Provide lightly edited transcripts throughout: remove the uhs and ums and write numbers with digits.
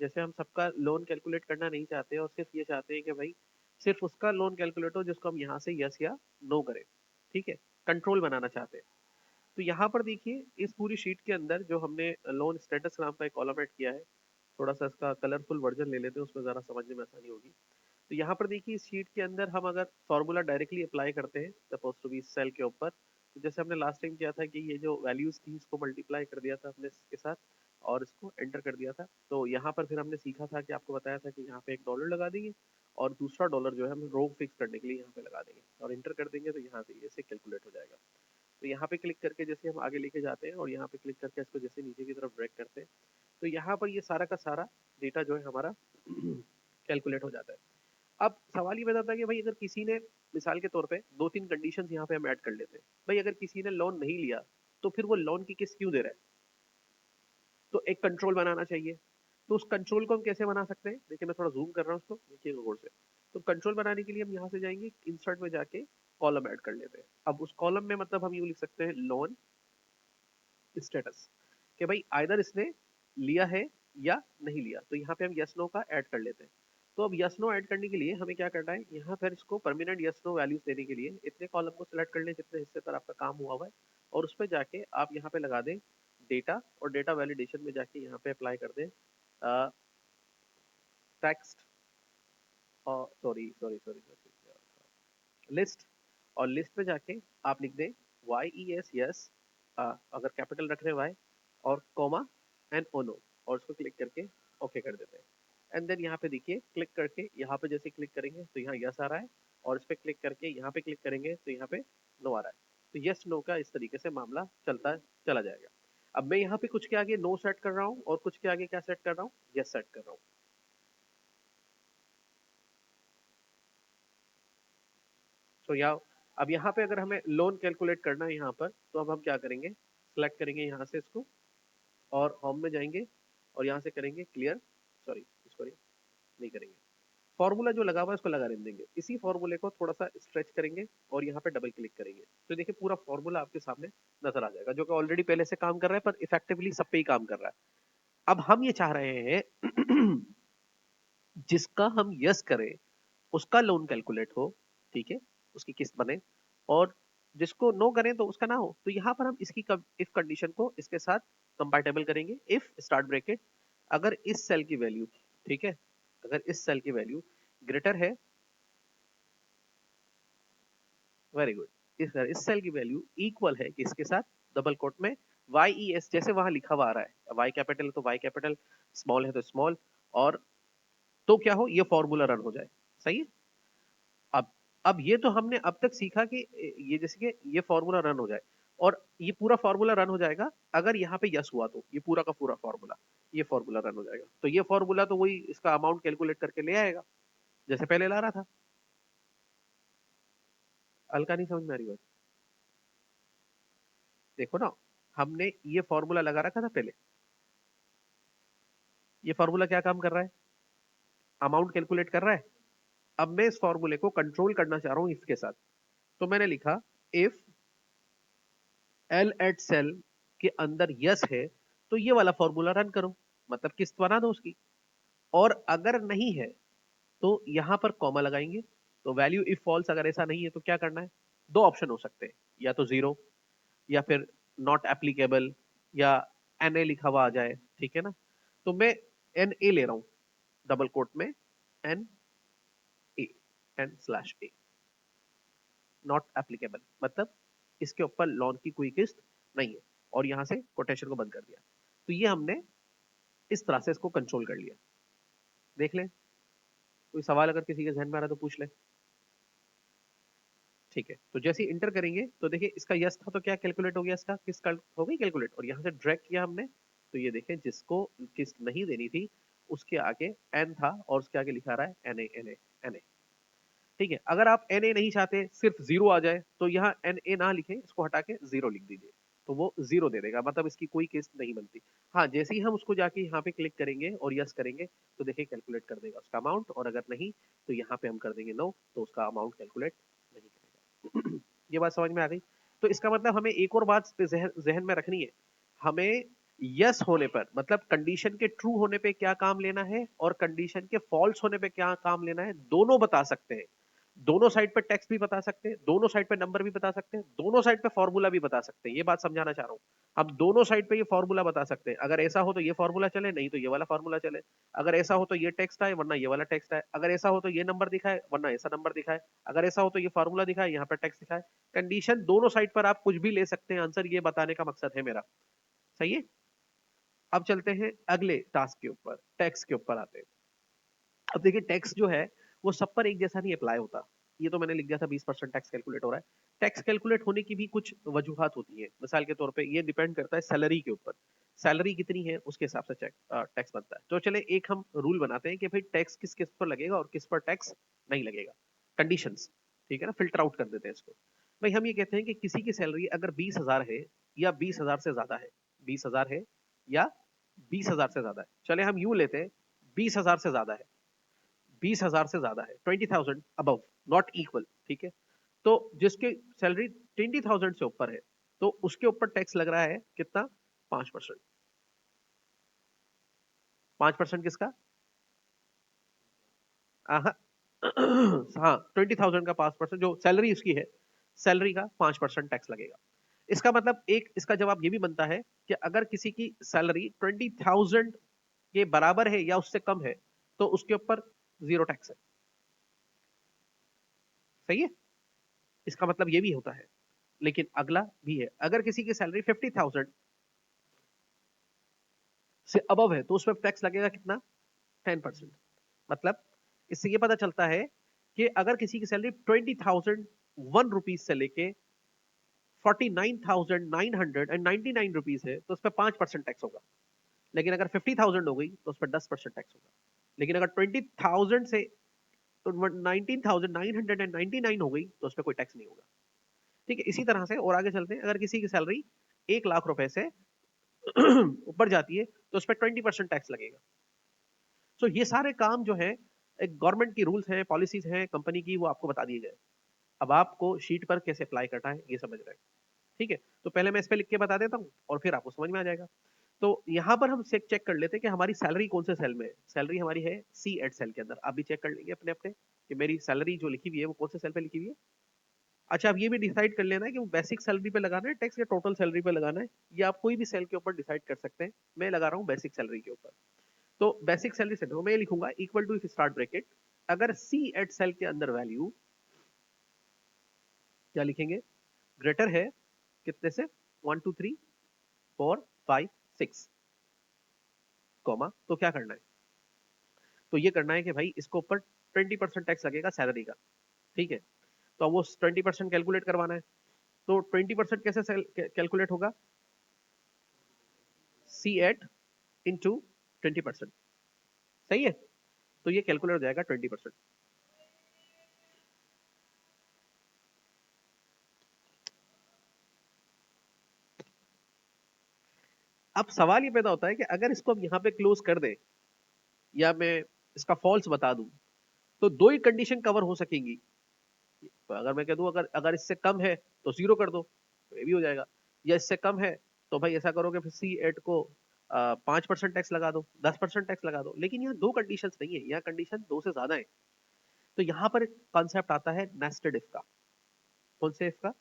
जैसे हम सबका लोन कैलकुलेट करना नहीं चाहते और सिर्फ ये चाहते हैं कि भाई सिर्फ उसका लोन कैलकुलेट हो जिसको हम यहाँ से यस या नो करें, ठीक है, कंट्रोल बनाना चाहते हैं। तो यहाँ पर देखिए इस पूरी शीट के अंदर जो हमने लोन स्टेटस नाम का एक कॉलम ऐड किया है, थोड़ा सा इसका कलरफुल वर्जन ले लेते हैं, उसमें ज़रा समझने में आसानी होगी। तो यहाँ पर देखिए इस शीट के अंदर हम अगर फॉर्मूला डायरेक्टली अप्लाई करते हैं सपोज टू बी सेल के ऊपर, तो जैसे हमने लास्ट टाइम किया था कि ये जो वैल्यूज थी इसको मल्टीप्लाई कर दिया था हमने इसके साथ और इसको एंटर कर दिया था। तो यहाँ पर फिर हमने सीखा था कि आपको बताया था कि यहाँ पे $1 लगा देंगे और दूसरा डॉलर जो है हम रो फिक्स करने के लिए यहाँ पे लगा देंगे और एंटर कर देंगे, तो यहाँ से ये से कैलकुलेट हो जाएगा। तो यहाँ पे क्लिक करके जैसे हम आगे लेके जाते हैं और यहाँ पे क्लिक करके इसको जैसे नीचे की तरफ ड्रैग करते हैं, तो यहाँ पर ये सारा का सारा डेटा जो है हमारा कैलकुलेट हो जाता है। अब सवाल ये बताता है कि भाई अगर किसी ने मिसाल के तौर पे 2-3 कंडीशंस यहाँ पे हम ऐड कर लेते हैं, भाई अगर किसी ने लोन नहीं लिया तो फिर वो लोन की किस्त क्यों दे रहा है, तो एक कंट्रोल बनाना चाहिए। तो उस कंट्रोल को हम कैसे बना सकते हैं, देखिए मैं थोड़ा जूम कर रहा हूँ उसको, देखिएगा गौर से। तो कंट्रोल बनाने के लिए हम यहाँ से जाएंगे इंसर्ट में जाके कॉलम ऐड कर लेते हैं। अब उस कॉलम में मतलब हम यूँ लिख सकते हैं लोन स्टेटस, कि भाई आइदर इसने लिया है या नहीं लिया, तो यहाँ पे हम यस नो का ऐड कर लेते हैं। तो अब यस नो ऐड करने के लिए हमें क्या करना है, यहाँ पर इसको परमानेंट यस नो वैल्यूज देने के लिए इतने कॉलम को सिलेक्ट कर लें जितने हिस्से पर आपका काम हुआ हुआ है, और उस पर जाके आप यहाँ पे लगा दें डेटा, और डेटा वैलिडेशन में जाके यहाँ पे अप्लाई कर दें टेक्स्ट, और सॉरी सॉरी सॉरी लिस्ट, और लिस्ट में जाके आप लिख दें वाई ई एस यस, अगर कैपिटल रख रहे हैं वाई, और कॉमा एंड ओनो, और उसको क्लिक करके ओके कर देते हैं। एंड देन यहाँ पे देखिए क्लिक करके यहाँ पे जैसे क्लिक करेंगे तो यहाँ यस आ रहा है, और इस पे क्लिक करके यहाँ पे क्लिक करेंगे तो यहाँ पे नो आ रहा है। तो यस नो का इस तरीके से मामला चलता चला जाएगा। अब मैं यहाँ पे कुछ के आगे नो सेट कर रहा हूँ और कुछ के आगे क्या सेट कर रहा हूँ, यस सेट कर रहा हूँ। तो यहाँ अब यहाँ पे अगर हमें लोन कैलकुलेट करना है यहाँ पर, तो अब हम क्या करेंगे, सिलेक्ट करेंगे यहाँ से इसको और होम में जाएंगे और यहाँ से करेंगे क्लियर, सॉरी इसको नहीं करेंगे, फॉर्मूला जो लगा हुआ है उसको लगा रहने देंगे, इसी फॉर्मूले को थोड़ा सा स्ट्रेच करेंगे और यहाँ पे डबल क्लिक करेंगे, तो देखिए पूरा फॉर्मूला आपके सामने नजर आ जाएगा, जो कि ऑलरेडी पहले से काम कर रहा है पर इफेक्टिवली सब पे ही काम कर रहा है। अब हम ये चाह रहे हैं जिसका हम यस करें उसका लोन कैलकुलेट हो, ठीक है, उसकी किस्त बने, और जिसको नो करें तो उसका ना हो। तो यहाँ पर हम इसकी इफ कंडीशन को इसके साथ कंपैटिबल करेंगे। इफ स्टार्ट ब्रैकेट, अगर इस सेल की वैल्यू, ठीक है, अगर इस सेल की वैल्यू ग्रेटर है, वेरी गुड, इस सेल की वैल्यू इक्वल है कि इसके साथ डबल कोट में वाई ई एस, जैसे वहां लिखा हुआ आ रहा है, वाई कैपिटल है तो वाई कैपिटल, स्मॉल है तो स्मॉल, और तो क्या हो, ये फॉर्मूला रन हो जाए। सही है। अब अब ये तो हमने अब तक सीखा कि ये जैसे कि ये फॉर्मूला रन हो जाए, और ये पूरा फॉर्मूला रन हो जाएगा अगर यहाँ पे यस हुआ, तो ये पूरा का पूरा फॉर्मूला, ये फॉर्मूला रन हो जाएगा, तो ये फॉर्मूला तो वही इसका अमाउंट कैलकुलेट करके ले आएगा जैसे पहले ला रहा था। हल्का नहीं समझ में आ रही बात, देखो ना, हमने ये फॉर्मूला लगा रखा था पहले, ये फॉर्मूला क्या काम कर रहा है, अमाउंट कैलकुलेट कर रहा है। अब मैं इस फॉर्मूले को कंट्रोल करना चाह रहा हूँ इफ के साथ, तो मैंने लिखा इफ एल एट सेल के अंदर यस है तो ये वाला फॉर्मूला रन करो, मतलब किस्त बना दो उसकी, और अगर नहीं है तो यहां पर कॉमा लगाएंगे। तो वैल्यू इफ फॉल्स, अगर ऐसा नहीं है तो क्या करना है, दो ऑप्शन हो सकते हैं, या तो जीरो, या फिर नॉट एप्लीकेबल, या एन ए लिखा हुआ आ जाए, ठीक है ना। तो मैं एन ए ले रहा हूं, डबल कोट में N A, N slash A, not applicable, मतलब इसके ऊपर लोन की कोई किस्त नहीं है, और यहां से कोटेशन को बंद कर दिया। तो ये हमने इस तरह से इसको कंट्रोल कर लिया। देख लें, कोई सवाल अगर किसी के जहन में आ रहा है तो पूछ ले। ठीक है, तो जैसे ही इंटर करेंगे तो देखिए इसका यस था तो क्या कैलकुलेट हो गया, इसका किस्त हो गई कैलकुलेट, और यहाँ से ड्रैग किया हमने, तो ये देखें जिसको किस्त नहीं देनी थी उसके आगे एन था और उसके आगे लिखा रहा है N A N A N A. ठीक है, अगर आप एन ए नहीं चाहते सिर्फ जीरो आ जाए तो यहाँ एन ए ना लिखे, इसको हटा के जीरो लिख दीजिए, तो वो जीरो दे देगा, मतलब इसकी कोई किस्त नहीं बनती। हाँ, जैसे ही हम उसको जाके यहाँ पे क्लिक करेंगे और यस करेंगे तो देखिए कैलकुलेट कर देगा उसका अमाउंट, और अगर नहीं तो यहाँ पे हम कर देंगे नो, तो उसका अमाउंट कैलकुलेट नहीं करेगा। ये बात समझ में आ गई। तो इसका मतलब हमें एक और बात जहन में रखनी है, हमें यस होने पर मतलब कंडीशन के ट्रू होने पे क्या काम लेना है और कंडीशन के फॉल्स होने पे क्या काम लेना है, दोनों बता सकते हैं। दोनों साइड पे टेक्स्ट भी बता सकते हैं, दोनों साइड पे नंबर भी बता सकते हैं, दोनों साइड पे फॉर्मूला भी बता सकते हैं। ये बात समझाना चाह रहा हूं। हम दोनों साइड पे ये फॉर्मूला बता सकते हैं। अगर ऐसा हो तो ये फॉर्मूला चले, नहीं तो ये वाला फॉर्मूला चले। अगर ऐसा हो तो ये टेक्स्ट आए वरना ये वाला टेक्स्ट आए। अगर ऐसा हो तो ये नंबर दिखाए वरना ऐसा नंबर दिखाए। अगर ऐसा हो तो ये फॉर्मूला दिखाए, यहाँ पर टेक्स्ट दिखाए। कंडीशन दोनों साइड पर आप कुछ भी ले सकते हैं। आंसर ये बताने का मकसद है मेरा। सही है। अब चलते हैं अगले टास्क के ऊपर, टैक्स के ऊपर आते हैं। अब देखिए टैक्स जो है वो सब पर एक जैसा नहीं अप्लाई होता। ये तो मैंने लिख दिया था 20% टैक्स कैलकुलेट हो रहा है। टैक्स कैलकुलेट होने की भी कुछ वजूहात होती है। मिसाल के तौर पे ये डिपेंड करता है सैलरी के ऊपर। सैलरी कितनी है उसके हिसाब से टैक्स बनता है। तो चले एक हम रूल बनाते हैं कि भाई टैक्स किस किस पर लगेगा और किस पर टैक्स नहीं लगेगा। कंडीशंस, ठीक है ना, फिल्टर आउट कर देते हैं इसको। भाई हम ये कहते हैं कि किसी की सैलरी अगर 20,000 है या 20,000 से ज्यादा है, 20,000 है या 20,000 से ज्यादा है, चले हम यूं लेते हैं 20,000 से ज्यादा है, 20,000 से ज्यादा है, 20,000 अबव, नॉट इक्वल, ठीक है। तो जिसकी सैलरी 20,000 से ऊपर है तो उसके ऊपर टैक्स लग रहा है कितना, 5%। 5% किसका, हाँ 20,000 का 5%, जो सैलरी उसकी है, सैलरी का 5% टैक्स लगेगा। इसका मतलब एक इसका जवाब ये भी बनता है कि अगर किसी की सैलरी 20,000 के बराबर है या उससे कम है तो उसके ऊपर जीरो टैक्स है। सही है। इसका मतलब ये भी होता है। लेकिन अगला भी है, अगर किसी की सैलरी 50,000 से अबव है तो उस पर टैक्स लगेगा कितना, 10%। मतलब इससे ये पता चलता है कि अगर किसी की सैलरी 20,001 रुपीज से लेके 49,999 रुपीज है तो उस पर 5% टैक्स होगा। लेकिन अगर 50,000 हो गई तो उस पर 10% टैक्स होगा। लेकिन अगर 20,000 से तो 19,999 हो गई तो उस पर कोई टैक्स नहीं होगा। ठीक है। इसी तरह से और आगे चलते हैं, अगर किसी की सैलरी 1,00,000 रुपए से ऊपर जाती है तो उस पर 20% टैक्स लगेगा। सो ये सारे काम जो है एक गवर्नमेंट की रूल्स हैं, पॉलिसीज हैं कंपनी की, वो आपको बता दिए गए। अब आपको शीट पर कैसे अप्लाई करना है ये समझ रहे हैं। ठीक है। तो पहले मैं इस पे लिख के बता देता हूँ और फिर आपको समझ में आ जाएगा। तो यहाँ पर हम चेक चेक कर लेते हैं कि हमारी सैलरी कौन से सेल में है। सैलरी हमारी है C8 सेल के अंदर। आप भी चेक कर लेंगे अपने अपने कि मेरी सैलरी जो लिखी हुई है वो कौन से सेल पे लिखी हुई है। अच्छा, अब ये भी डिसाइड कर लेना है कि वो बेसिक सैलरी पे लगाना है टैक्स या टोटल सैलरी पे लगाना है। ये आप कोई भी सेल के ऊपर डिसाइड कर सकते हैं। मैं लगा रहा हूँ बेसिक सैलरी के ऊपर। तो बेसिक सैलरी से मैं ये लिखूंगा equal to, if start bracket, अगर C8 सेल के अंदर वैल्यू क्या लिखेंगे, ग्रेटर है कितने से, 1 2 3 4 5 6, कॉमा, तो क्या करना है, तो ये करना है कि भाई इसको ऊपर 20% टैक्स लगेगा सैलरी का। ठीक है। तो अब वो 20% कैलकुलेट करवाना है। तो 20% कैसे कैलकुलेट होगा, C8 इंटू 20%। सही है। तो ये कैलकुलेट हो जाएगा 20%। अब सवाल ये पैदा होता है कि अगर इसको हम यहाँ पे क्लोज कर दें या मैं इसका फॉल्स बता दूं तो दो ही कंडीशन कवर हो सकेंगी। तो अगर मैं कह दूं अगर अगर इससे कम है तो जीरो कर दो, तो ये भी हो जाएगा। या इससे कम है तो भाई ऐसा करोगे फिर C8 को 5% टैक्स लगा दो, 10% टैक्स लगा दो। लेकिन यहाँ दो कंडीशन नहीं है, यहाँ कंडीशन दो से ज्यादा है। तो यहाँ पर कॉन्सेप्ट आता है नेस्टेड इफ का। कौन से इफ का,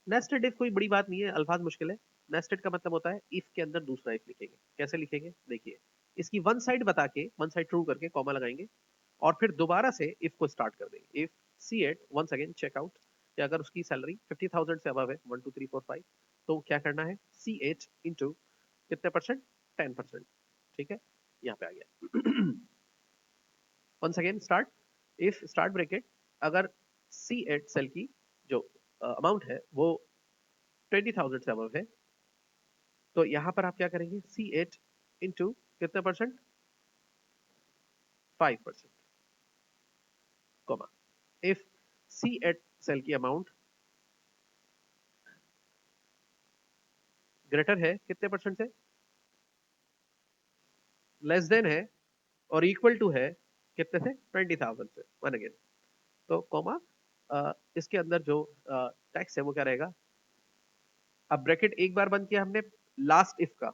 नेस्टेड इफ कोई बड़ी बात नहीं है, अल्फाज मुश्किल है। नेस्टेड का मतलब होता है इफ के अंदर दूसरा इफ लिखेंगे। कैसे लिखेंगे देखिए, इसकी वन साइड बता के, वन साइड ट्रू करके कॉमा लगाएंगे और फिर दोबारा से इफ को स्टार्ट कर देंगे। If C8 once again check out, कि अगर उसकी सैलरी 50,000 से अबव है, 1 2 3 4 5, तो क्या करना है, C8 इंटू कितने परसेंट, 10%। ठीक है। यहाँ पे आ गया। Once again start, if start bracket, अगर C8 सेल की जो अमाउंट है वो 20,000 से अबव है तो यहाँ पर आप क्या करेंगे, C8 इंटू कितने percent, 5%, comma, if C8 cell की अमाउंट ग्रेटर है कितने परसेंट से, लेस देन है और इक्वल टू है कितने से, 20,000 से, वन अगेन, तो कोमा, इसके अंदर जो टैक्स है वो क्या रहेगा। अब ब्रैकेट एक बार बंद किया हमने लास्ट इफ का,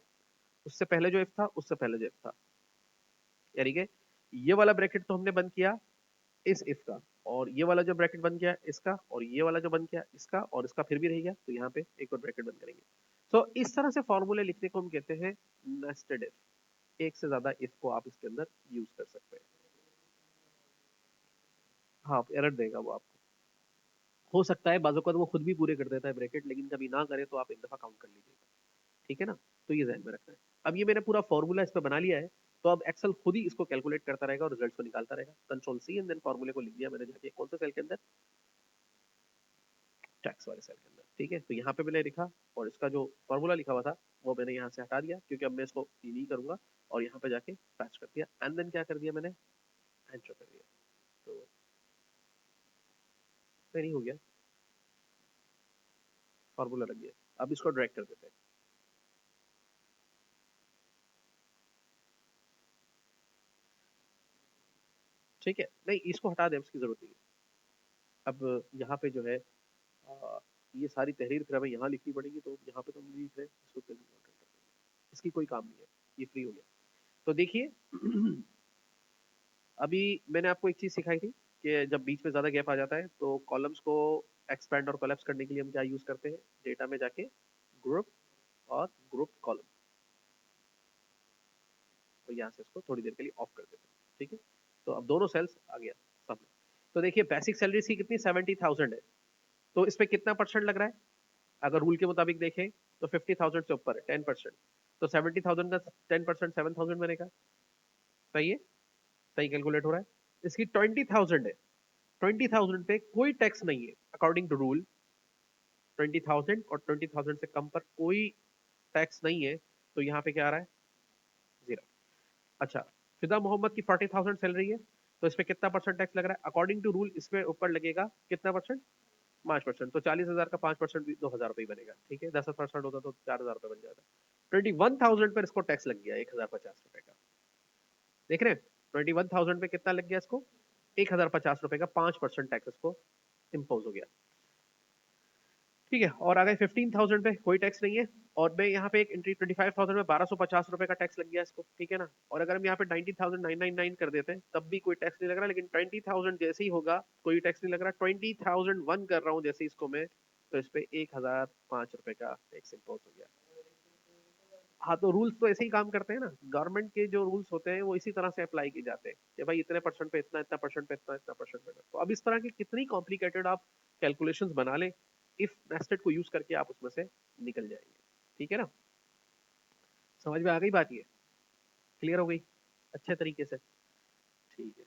उससे पहले जो इफ था, उससे पहले जो इफ था, यानी कि ये वाला ब्रैकेट तो हमने बंद किया इस इफ का, और ये वाला जो ब्रैकेट बन गया इसका, और ये वाला जो बन गया इसका, और इसका फिर भी रह गया, तो यहाँ पे एक और ब्रैकेट बंद करेंगे। तो इस तरह से फॉर्मूले लिखने को हम कहते हैं नेस्टेड इफ। एक से ज्यादा इफ को आप इसके अंदर यूज कर सकते हैं। हाँ, एरर देगा वो आपको। हो सकता है बाज़ वो खुद भी पूरे कर देता है ब्रैकेट, लेकिन कभी ना करे तो आप एक दफा काउंट कर लीजिएगा। ठीक है ना? तो ये ध्यान में रखना है। अब ये मैंने पूरा फॉर्मूला इस पे बना लिया है, तो अब एक्सेल खुद ही इसको कैलकुलेट करता रहेगा और रिजल्ट को निकालता रहेगा। कंट्रोल सी एंड देन फॉर्मूले को लिख दिया मैंने जाके कौन से सेल के अंदर, टैक्स वाले सेल के अंदर। ठीक है, तो यहाँ पे मैंने लिखा, और इसका जो फॉर्मूला लिखा हुआ था वो मैंने यहाँ से हटा दिया, क्योंकि अब मैं इसको नहीं करूंगा, और यहाँ पे जाके पैच कर दिया, एंड देन क्या कर दिया मैंने, एंटर कर दिया। तो नहीं हो गया, फॉर्मूला लग गया। अब इसको ड्रैग कर देते हैं। ठीक है, नहीं इसको हटा दें, उसकी जरूरत नहीं है। अब यहाँ पे जो है ये सारी तहरीर फिर हमें यहाँ लिखनी पड़ेगी, तो यहाँ पे तो हम लिख रहे हैं, इसको फिर इसकी कोई काम नहीं है, ये फ्री हो गया। तो देखिए अभी मैंने आपको एक चीज सिखाई थी कि जब बीच में ज्यादा गैप आ जाता है तो कॉलम्स को एक्सपैंड और कोलैप्स करने के लिए हम क्या यूज करते हैं, डेटा में जाके ग्रुप और ग्रुप कॉलम, तो यहाँ से इसको थोड़ी देर के लिए ऑफ कर देते हैं। ठीक है, तो अब दोनों सेल्स आ गया सब में। तो देखिए बेसिक सैलरी इसकी कितनी, 70,000 है। तो इस पे कितना परसेंट लग रहा है, अगर रूल के मुताबिक देखें तो 50,000 से ऊपर है 10%। तो 70,000 का 10% 7,000 बनेगा। सही है, सही कैलकुलेट हो रहा है। इसकी 20,000 है, 20,000 पे कोई टैक्स नहीं है अकॉर्डिंग टू रूल। 20,000 और 20,000 से कम पर कोई टैक्स नहीं है, तो यहाँ पे क्या आ रहा है, जीरो। अच्छा, फिदा मोहम्मद की 40,000 सैलरी है, तो इस पे कितना परसेंट टैक्स लग रहा है अकॉर्डिंग टू रूल, इसमें ऊपर लगेगा कितना परसेंट, 5%। तो 40,000 का 5% भी 2,000 रुपये बनेगा। ठीक है, 10% होता तो 4,000 रुपये बन जाता। 21,000 पर इसको टैक्स लग गया 1,050 रुपए का। देख रहे हैं, 21,000 पे कितना लग गया इसको, 1,050 रुपए का 5% टैक्स इसको इम्पोज हो गया। ठीक है, और आ गए 15,000 पे कोई टैक्स नहीं है, और मैं यहाँ पे एक एंट्री 25,000 में 1,250 रुपए का टैक्स लग गया इसको। ठीक है ना, और अगर हम यहाँ पे 19,999 कर देते हैं तब भी कोई टैक्स नहीं लग रहा, लेकिन 20,000 जैसे ही होगा कोई टैक्स नहीं लग रहा। 20,001 कर रहा हूँ जैसे इसको मैं, तो इस पे 1,005 रुपए का टैक्स इम्पोज हो गया। हाँ, तो रूल्स तो ऐसे ही काम करते हैं ना, गवर्नमेंट के जो रूल्स होते हैं वो इसी तरह से अप्लाई किए जाते हैं कि भाई इतने परसेंट पे इतना, इतना परसेंट पे इतना, इतना परसेंट पे इतना। तो अब इस तरह की कितनी कॉम्प्लिकेटेड आप कैलकुलेशंस बना लें, इफ मेथड को यूज करके आप उसमें से निकल जाएंगे। ठीक है ना, समझ में आ गई बात, ये क्लियर हो गई अच्छे तरीके से। ठीक है।